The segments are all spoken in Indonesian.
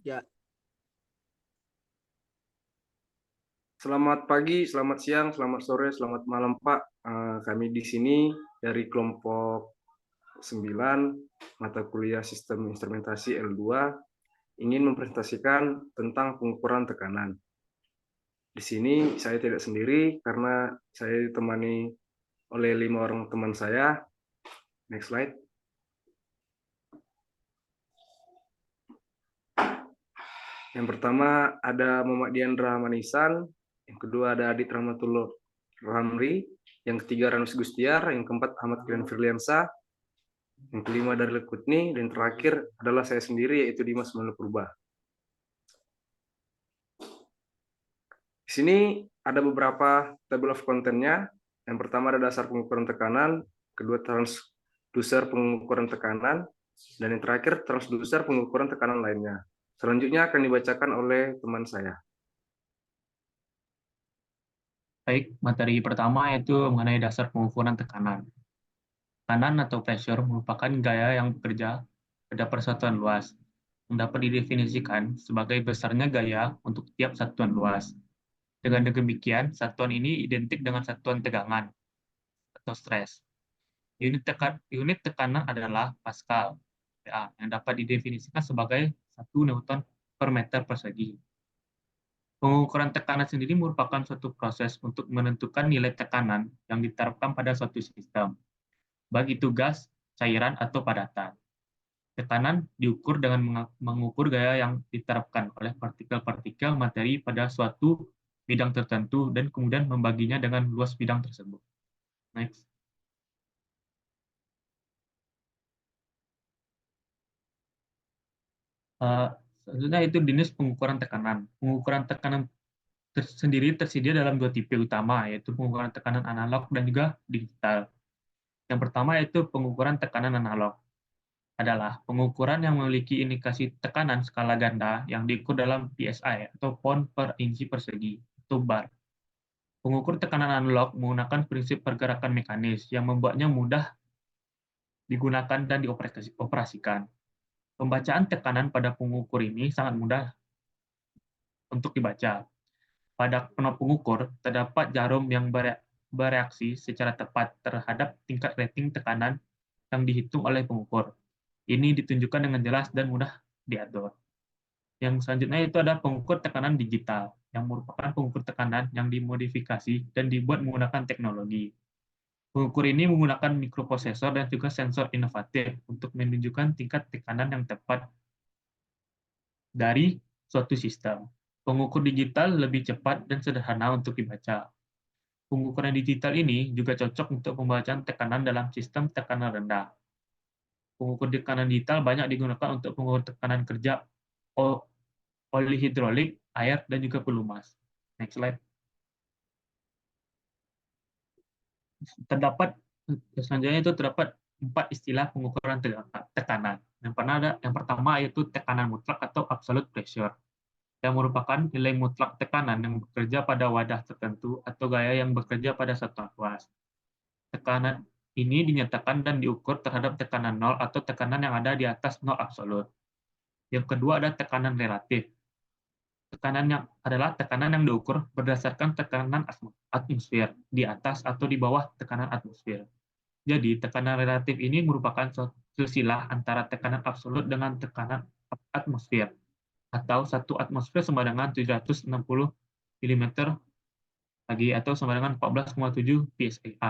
Ya, Selamat pagi, selamat siang, selamat sore, selamat malam Pak. Kami di sini dari kelompok 9 mata kuliah Sistem Instrumentasi L2 ingin mempresentasikan tentang pengukuran tekanan. Di sini saya tidak sendiri karena saya ditemani oleh 5 orang teman saya. Next slide. Yang pertama ada Muhammad Diandra Manisan, yang kedua ada Adit Rahmatullah Ramri, yang ketiga Ranus Gustiar, yang keempat Ahmad Kiran Firliansa, yang kelima dari Lekutni, dan terakhir adalah saya sendiri yaitu Dimas Manu Purba. Di sini ada beberapa table of content-nya. Yang pertama ada dasar pengukuran tekanan, kedua transducer pengukuran tekanan, dan yang terakhir transducer pengukuran tekanan lainnya. Selanjutnya akan dibacakan oleh teman saya. Baik, materi pertama yaitu mengenai dasar pengukuran tekanan. Tekanan atau pressure merupakan gaya yang bekerja pada persatuan luas, yang dapat didefinisikan sebagai besarnya gaya untuk tiap satuan luas. Dengan demikian, satuan ini identik dengan satuan tegangan atau stres. Unit tekanan adalah Pascal, PA, yang dapat didefinisikan sebagai 1 Newton per meter persegi. Pengukuran tekanan sendiri merupakan suatu proses untuk menentukan nilai tekanan yang diterapkan pada suatu sistem, baik itu gas, cairan, atau padatan. Tekanan diukur dengan mengukur gaya yang diterapkan oleh partikel-partikel materi pada suatu bidang tertentu dan kemudian membaginya dengan luas bidang tersebut. Next. Uh, Selanjutnya itu jenis pengukuran tekanan. Pengukuran tekanan sendiri tersedia dalam dua tipe utama, yaitu pengukuran tekanan analog dan juga digital. Yang pertama yaitu pengukuran tekanan analog. Adalah pengukuran yang memiliki indikasi tekanan skala ganda yang diukur dalam PSI atau pound per inci persegi atau bar. Pengukur tekanan analog menggunakan prinsip pergerakan mekanis yang membuatnya mudah digunakan dan dioperasikan. Pembacaan tekanan pada pengukur ini sangat mudah untuk dibaca. Pada knop pengukur, terdapat jarum yang bereaksi secara tepat terhadap tingkat rating tekanan yang dihitung oleh pengukur. Ini ditunjukkan dengan jelas dan mudah diatur. Yang selanjutnya itu ada pengukur tekanan digital, yang merupakan pengukur tekanan yang dimodifikasi dan dibuat menggunakan teknologi. Pengukur ini menggunakan mikroprosesor dan juga sensor inovatif untuk menunjukkan tingkat tekanan yang tepat dari suatu sistem. Pengukur digital lebih cepat dan sederhana untuk dibaca. Pengukuran digital ini juga cocok untuk pembacaan tekanan dalam sistem tekanan rendah. Pengukur tekanan digital banyak digunakan untuk pengukur tekanan kerja oli hidrolik, air, dan juga pelumas. Next slide. Terdapat Selanjutnya itu terdapat 4 istilah pengukuran tekanan. Yang pertama yaitu tekanan mutlak atau absolute pressure, yang merupakan nilai mutlak tekanan yang bekerja pada wadah tertentu atau gaya yang bekerja pada satuan luas. Tekanan ini dinyatakan dan diukur terhadap tekanan nol atau tekanan yang ada di atas nol absolut. Yang kedua ada tekanan relatif. Tekanan yang adalah tekanan yang diukur berdasarkan tekanan atmosfer di atas atau di bawah tekanan atmosfer. Jadi, tekanan relatif ini merupakan silsilah antara tekanan absolut dengan tekanan atmosfer, atau satu atmosfer sama dengan 760 mm lagi atau sama dengan 14,7 psi.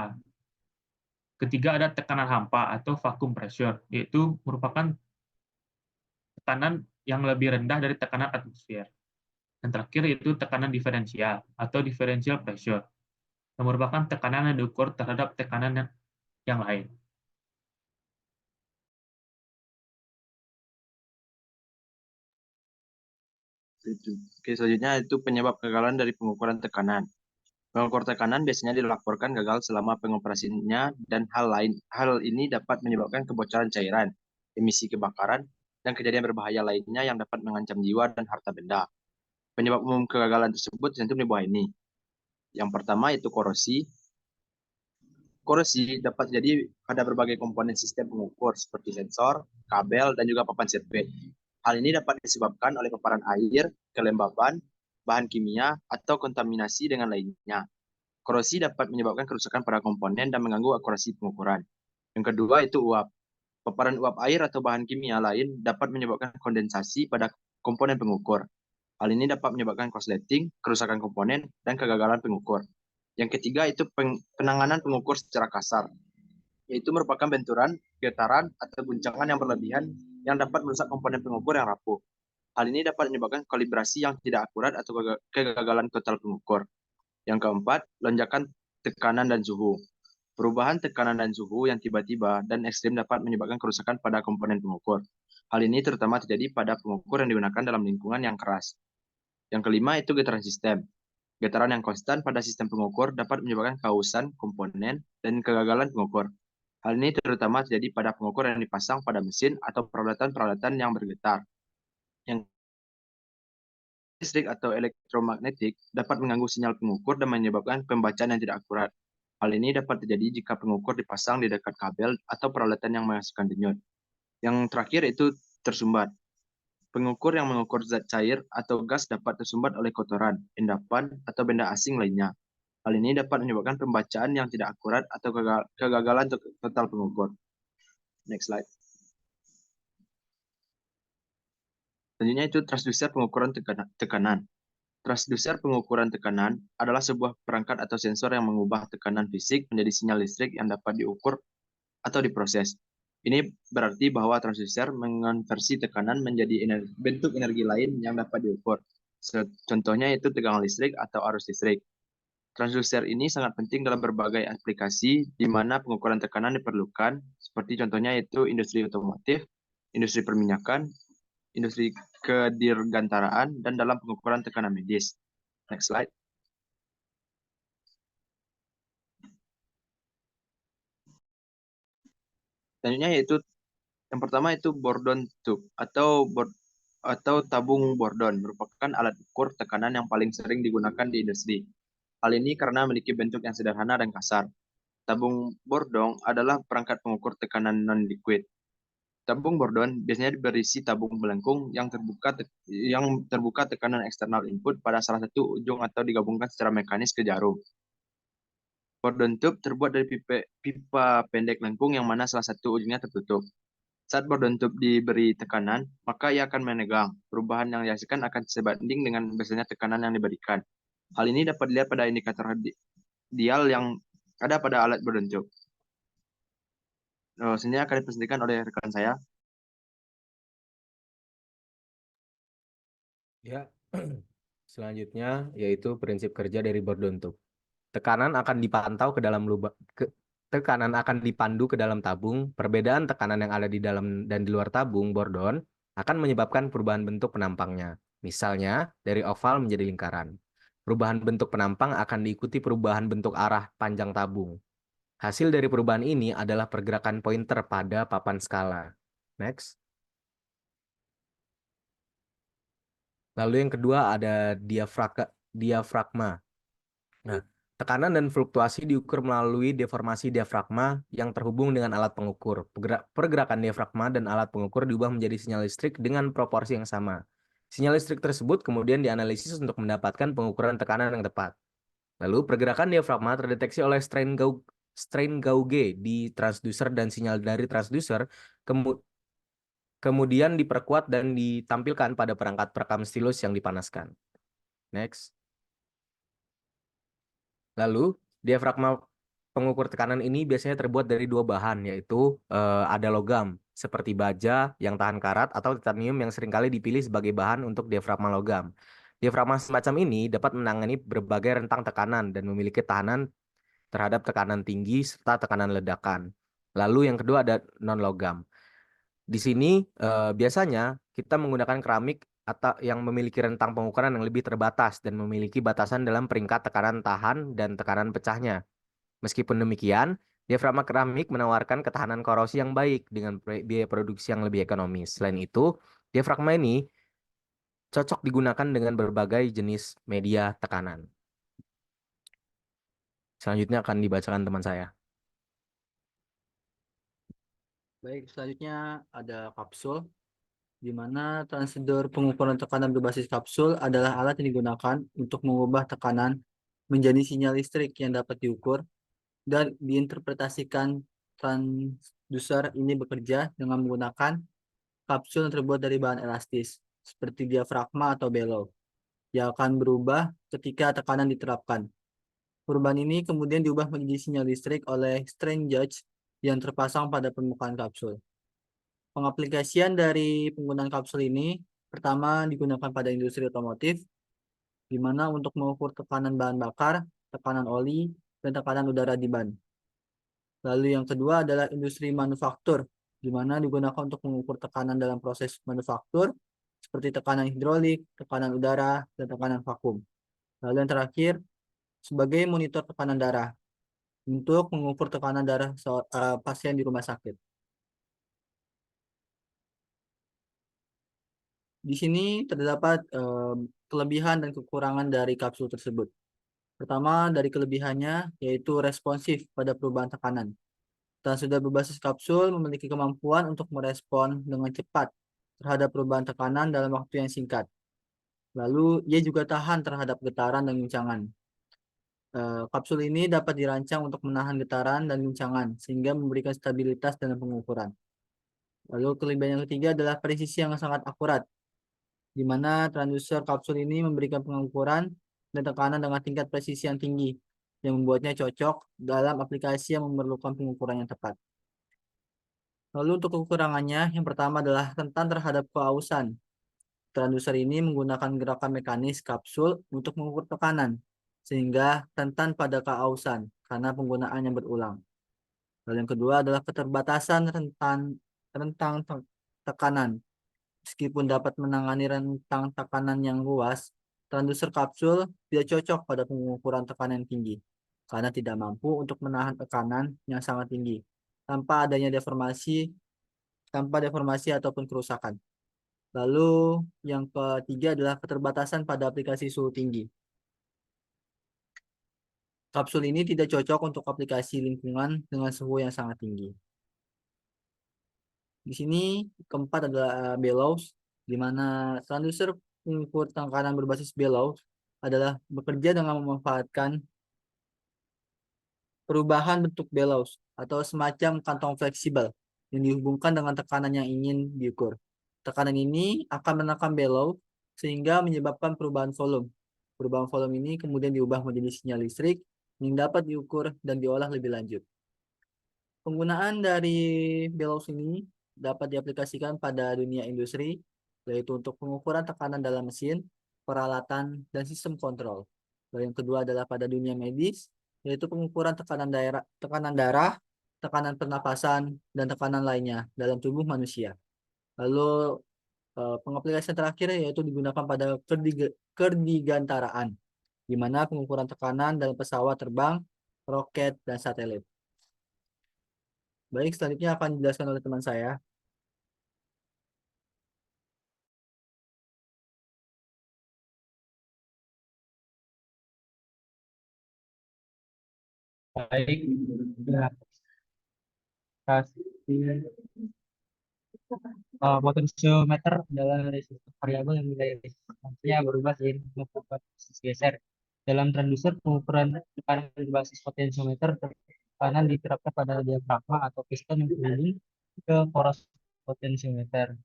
Ketiga ada tekanan hampa atau vacuum pressure, yaitu merupakan tekanan yang lebih rendah dari tekanan atmosfer. Dan terakhir yaitu tekanan diferensial atau differential pressure, yang merupakan tekanan yang diukur terhadap tekanan yang lain. Oke, selanjutnya itu penyebab kegagalan dari pengukuran tekanan. Pengukur tekanan biasanya dilaporkan gagal selama pengoperasiannya dan hal ini dapat menyebabkan kebocoran cairan, emisi kebakaran, dan kejadian berbahaya lainnya yang dapat mengancam jiwa dan harta benda. Penyebab umum kegagalan tersebut tentu di bawah ini. Yang pertama itu korosi. Korosi dapat terjadi pada berbagai komponen sistem pengukur seperti sensor, kabel, dan juga papan sirkuit. Hal ini dapat disebabkan oleh paparan air, kelembaban, bahan kimia, atau kontaminasi dengan lainnya. Korosi dapat menyebabkan kerusakan pada komponen dan mengganggu akurasi pengukuran. Yang kedua itu uap. Paparan uap air atau bahan kimia lain dapat menyebabkan kondensasi pada komponen pengukur. Hal ini dapat menyebabkan korsleting, kerusakan komponen, dan kegagalan pengukur. Yang ketiga itu penanganan pengukur secara kasar, yaitu merupakan benturan, getaran, atau guncangan yang berlebihan yang dapat merusak komponen pengukur yang rapuh. Hal ini dapat menyebabkan kalibrasi yang tidak akurat atau kegagalan total pengukur. Yang keempat, lonjakan tekanan dan suhu. Perubahan tekanan dan suhu yang tiba-tiba dan ekstrim dapat menyebabkan kerusakan pada komponen pengukur. Hal ini terutama terjadi pada pengukur yang digunakan dalam lingkungan yang keras. Yang kelima itu getaran sistem. Getaran yang konstan pada sistem pengukur dapat menyebabkan kausan komponen dan kegagalan pengukur. Hal ini terutama terjadi pada pengukur yang dipasang pada mesin atau peralatan-peralatan yang bergetar. Yang listrik atau elektromagnetik dapat mengganggu sinyal pengukur dan menyebabkan pembacaan yang tidak akurat. Hal ini dapat terjadi jika pengukur dipasang di dekat kabel atau peralatan yang menghasilkan denyut. Yang terakhir itu tersumbat. Pengukur yang mengukur zat cair atau gas dapat tersumbat oleh kotoran, endapan, atau benda asing lainnya. Hal ini dapat menyebabkan pembacaan yang tidak akurat atau kegagalan total pengukur. Next slide. Selanjutnya itu transducer pengukuran tekanan. Transducer pengukuran tekanan adalah sebuah perangkat atau sensor yang mengubah tekanan fisik menjadi sinyal listrik yang dapat diukur atau diproses. Ini berarti bahwa transducer mengonversi tekanan menjadi bentuk energi lain yang dapat diukur. Contohnya itu tegangan listrik atau arus listrik. Transducer ini sangat penting dalam berbagai aplikasi di mana pengukuran tekanan diperlukan, seperti contohnya itu industri otomotif, industri perminyakan, industri kedirgantaraan, dan dalam pengukuran tekanan medis. Next slide. Selanjutnya yaitu yang pertama itu Bourdon tube atau tabung Bourdon, merupakan alat ukur tekanan yang paling sering digunakan di industri. Hal ini karena memiliki bentuk yang sederhana dan kasar. Tabung Bourdon adalah perangkat pengukur tekanan non-liquid. Tabung Bourdon biasanya berisi tabung melengkung yang terbuka tekanan eksternal input pada salah satu ujung atau digabungkan secara mekanis ke jarum. Bourdon tube terbuat dari pipa pendek lengkung yang mana salah satu ujungnya tertutup. Saat Bourdon tube diberi tekanan, maka ia akan menegang. Perubahan yang dihasilkan akan sebanding dengan besarnya tekanan yang diberikan. Hal ini dapat dilihat pada indikator dial yang ada pada alat Bourdon tube. Sini akan dipresentasikan oleh rekan saya. Ya, selanjutnya yaitu prinsip kerja dari Bourdon tube. Tekanan akan dipantau ke dalam tekanan akan dipandu ke dalam tabung. Perbedaan tekanan yang ada di dalam dan di luar tabung Bourdon akan menyebabkan perubahan bentuk penampangnya. Misalnya, dari oval menjadi lingkaran. Perubahan bentuk penampang akan diikuti perubahan bentuk arah panjang tabung. Hasil dari perubahan ini adalah pergerakan pointer pada papan skala. Next. Lalu yang kedua ada diafragma. Nah, tekanan dan fluktuasi diukur melalui deformasi diafragma yang terhubung dengan alat pengukur. Pergerakan diafragma dan alat pengukur diubah menjadi sinyal listrik dengan proporsi yang sama. Sinyal listrik tersebut kemudian dianalisis untuk mendapatkan pengukuran tekanan yang tepat. Lalu pergerakan diafragma terdeteksi oleh strain gauge di transducer dan sinyal dari transducer kemudian diperkuat dan ditampilkan pada perangkat perekam stilus yang dipanaskan. Next. Lalu, diafragma pengukur tekanan ini biasanya terbuat dari dua bahan, yaitu ada logam, seperti baja yang tahan karat atau titanium yang seringkali dipilih sebagai bahan untuk diafragma logam. Diafragma semacam ini dapat menangani berbagai rentang tekanan dan memiliki tahanan terhadap tekanan tinggi serta tekanan ledakan. Lalu yang kedua ada non-logam. Di sini biasanya kita menggunakan keramik atau yang memiliki rentang pengukuran yang lebih terbatas dan memiliki batasan dalam peringkat tekanan tahan dan tekanan pecahnya. Meskipun demikian, diafragma keramik menawarkan ketahanan korosi yang baik dengan biaya produksi yang lebih ekonomis. Selain itu, diafragma ini cocok digunakan dengan berbagai jenis media tekanan. Selanjutnya akan dibacakan teman saya. Baik, selanjutnya ada kapsul. di mana transducer pengukuran tekanan berbasis kapsul adalah alat yang digunakan untuk mengubah tekanan menjadi sinyal listrik yang dapat diukur dan diinterpretasikan. Transducer ini bekerja dengan menggunakan kapsul yang terbuat dari bahan elastis, seperti diafragma atau bellows, yang akan berubah ketika tekanan diterapkan. Perubahan ini kemudian diubah menjadi sinyal listrik oleh strain gauge yang terpasang pada permukaan kapsul. Pengaplikasian dari penggunaan kapsul ini pertama digunakan pada industri otomotif, di mana untuk mengukur tekanan bahan bakar, tekanan oli, dan tekanan udara di ban. Lalu yang kedua adalah industri manufaktur, di mana digunakan untuk mengukur tekanan dalam proses manufaktur, seperti tekanan hidrolik, tekanan udara, dan tekanan vakum. Lalu yang terakhir, sebagai monitor tekanan darah, untuk mengukur tekanan darah pasien di rumah sakit. Di sini terdapat kelebihan dan kekurangan dari kapsul tersebut. Pertama, dari kelebihannya yaitu responsif pada perubahan tekanan. Transducer berbasis kapsul memiliki kemampuan untuk merespon dengan cepat terhadap perubahan tekanan dalam waktu yang singkat. Lalu, ia juga tahan terhadap getaran dan guncangan. Kapsul ini dapat dirancang untuk menahan getaran dan guncangan, sehingga memberikan stabilitas dalam pengukuran. Lalu, kelebihan yang ketiga adalah presisi yang sangat akurat, di mana transducer kapsul ini memberikan pengukuran dan tekanan dengan tingkat presisi yang tinggi, yang membuatnya cocok dalam aplikasi yang memerlukan pengukuran yang tepat. Lalu untuk kekurangannya, yang pertama adalah rentan terhadap keausan. Transducer ini menggunakan gerakan mekanis kapsul untuk mengukur tekanan, sehingga rentan pada keausan karena penggunaannya berulang. Lalu yang kedua adalah keterbatasan rentang tekanan. Meskipun dapat menangani rentang tekanan yang luas, transducer kapsul tidak cocok pada pengukuran tekanan yang tinggi, karena tidak mampu untuk menahan tekanan yang sangat tinggi tanpa deformasi ataupun kerusakan. Lalu yang ketiga adalah keterbatasan pada aplikasi suhu tinggi. Kapsul ini tidak cocok untuk aplikasi lingkungan dengan suhu yang sangat tinggi. Di sini keempat adalah bellows, di mana transducer pengukur tekanan berbasis bellows adalah bekerja dengan memanfaatkan perubahan bentuk bellows atau semacam kantong fleksibel yang dihubungkan dengan tekanan yang ingin diukur. Tekanan ini akan menekan bellows sehingga menyebabkan perubahan volume. Perubahan volume ini kemudian diubah menjadi sinyal listrik yang dapat diukur dan diolah lebih lanjut. Penggunaan dari bellows ini dapat diaplikasikan pada dunia industri, yaitu untuk pengukuran tekanan dalam mesin, peralatan, dan sistem kontrol. Lalu yang kedua adalah pada dunia medis, yaitu pengukuran tekanan darah, tekanan pernapasan, dan tekanan lainnya dalam tubuh manusia. Lalu pengaplikasian terakhir yaitu digunakan pada kerdigantaraan, di mana pengukuran tekanan dalam pesawat terbang, roket, dan satelit. Baik, selanjutnya akan dijelaskan oleh teman saya. Baik, terima kasih. Potensiometer adalah resistor variabel yang nilai resistansinya berubah seiring dengan perubahan proses geser. Dalam transducer, pengukuran tekanan berbasis potensiometer, tekanan diterapkan pada diafragma atau piston yang berhubung ke poros potensiometer.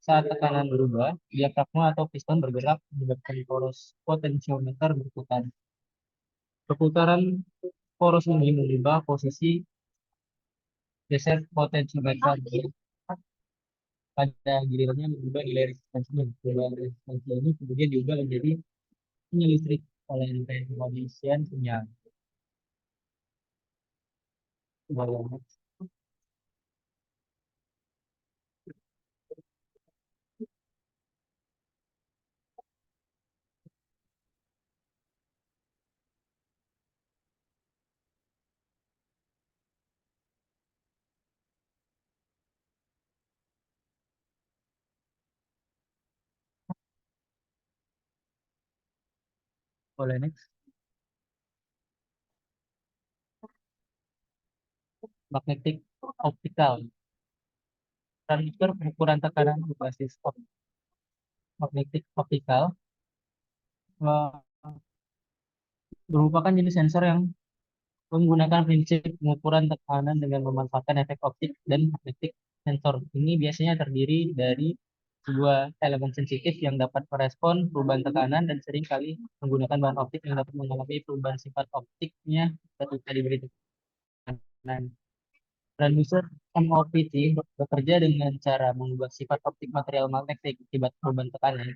Saat tekanan berubah, diafragma atau piston bergerak menyebabkan poros potensiometer berputar. Perputaran poros ini mengubah posisi geser potensiometer. Pada gilirannya mengubah nilai resistansinya. Perubahan resistansi ini kemudian diubah menjadi sinyal listrik oleh pengisian sinyal. Boleh next. Magnetic optical. transducer pengukuran tekanan berbasis magnetik optikal merupakan jenis sensor yang menggunakan prinsip pengukuran tekanan dengan memanfaatkan efek optik dan magnetik. Sensor ini biasanya terdiri dari sebuah elemen sensitif yang dapat merespon perubahan tekanan dan seringkali menggunakan bahan optik yang dapat mengalami perubahan sifat optiknya ketika diberi tekanan. Transducer MOPT bekerja dengan cara mengubah sifat optik material magnetik akibat perubahan tekanan.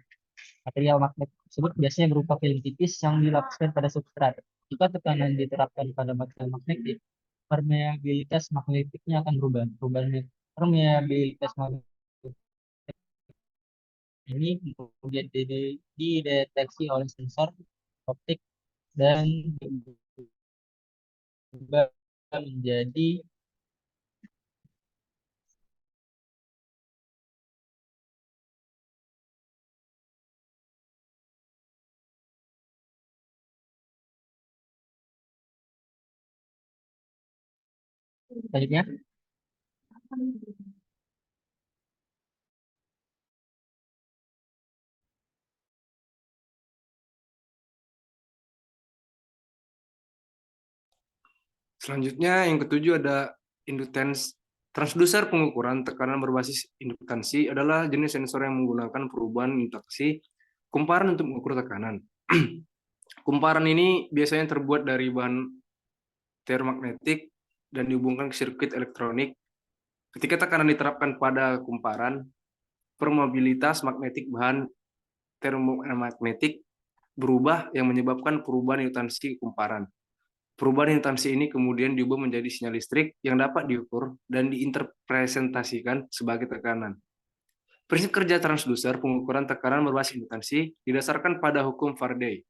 Material magnet tersebut biasanya berupa film tipis yang dilapiskan pada substrat. Jika tekanan diterapkan pada material magnetik, permeabilitas magnetiknya akan berubah. Perubahan permeabilitas magnetik ini kemudian dideteksi oleh sensor optik dan berubah menjadi selanjutnya. Selanjutnya yang ketujuh ada induktansi. Transducer pengukuran tekanan berbasis induktansi adalah jenis sensor yang menggunakan perubahan induksi kumparan untuk mengukur tekanan. Kumparan ini biasanya terbuat dari bahan termomagnetik dan dihubungkan ke sirkuit elektronik. Ketika tekanan diterapkan pada kumparan, permeabilitas magnetik bahan termomagnetik berubah yang menyebabkan perubahan induksi kumparan. Perubahan induksi ini kemudian diubah menjadi sinyal listrik yang dapat diukur dan diinterpresentasikan sebagai tekanan. Prinsip kerja transducer pengukuran tekanan berbasis induksi didasarkan pada hukum Faraday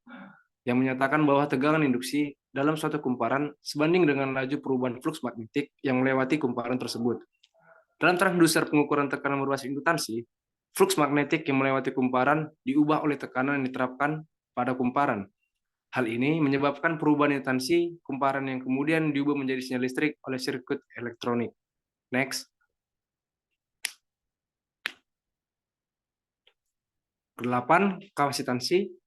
yang menyatakan bahwa tegangan induksi dalam suatu kumparan sebanding dengan laju perubahan flux magnetik yang melewati kumparan tersebut. Dalam transducer pengukuran tekanan berbasis induksi, flux magnetik yang melewati kumparan diubah oleh tekanan yang diterapkan pada kumparan. Hal ini menyebabkan perubahan induksi kumparan yang kemudian diubah menjadi sinyal listrik oleh sirkuit elektronik. Next. 8. Kapasitansi.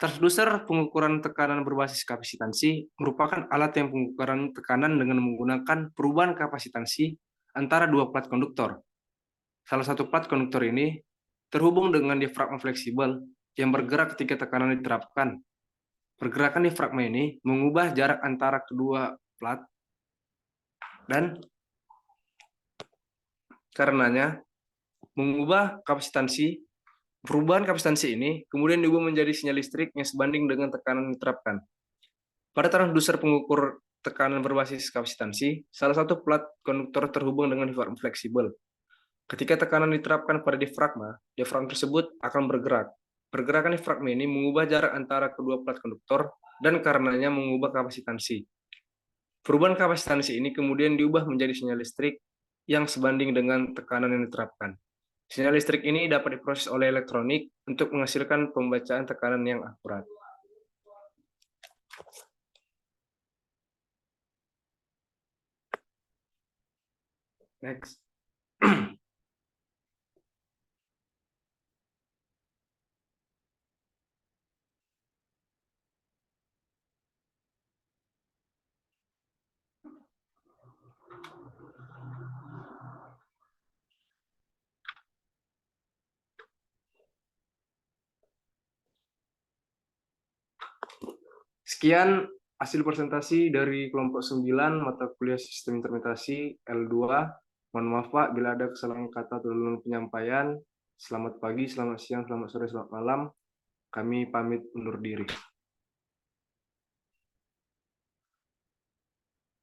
Transducer pengukuran tekanan berbasis kapasitansi merupakan alat yang pengukuran tekanan dengan menggunakan perubahan kapasitansi antara dua plat konduktor. Salah satu plat konduktor ini terhubung dengan diafragma fleksibel yang bergerak ketika tekanan diterapkan. Pergerakan diafragma ini mengubah jarak antara kedua plat dan karenanya mengubah kapasitansi. Perubahan kapasitansi ini kemudian diubah menjadi sinyal listrik yang sebanding dengan tekanan yang diterapkan. Pada transducer pengukur tekanan berbasis kapasitansi, salah satu plat konduktor terhubung dengan diafragma fleksibel. Ketika tekanan diterapkan pada diafragma tersebut akan bergerak. Pergerakan diafragma ini mengubah jarak antara kedua plat konduktor dan karenanya mengubah kapasitansi. Perubahan kapasitansi ini kemudian diubah menjadi sinyal listrik yang sebanding dengan tekanan yang diterapkan. Sinyal listrik ini dapat diproses oleh elektronik untuk menghasilkan pembacaan tekanan yang akurat. Next. Sekian hasil presentasi dari kelompok 9 mata kuliah sistem interpretasi L2. Mohon maaf Pak bila ada kesalahan kata atau dalam penyampaian. Selamat pagi, selamat siang, selamat sore, selamat malam. Kami pamit undur diri.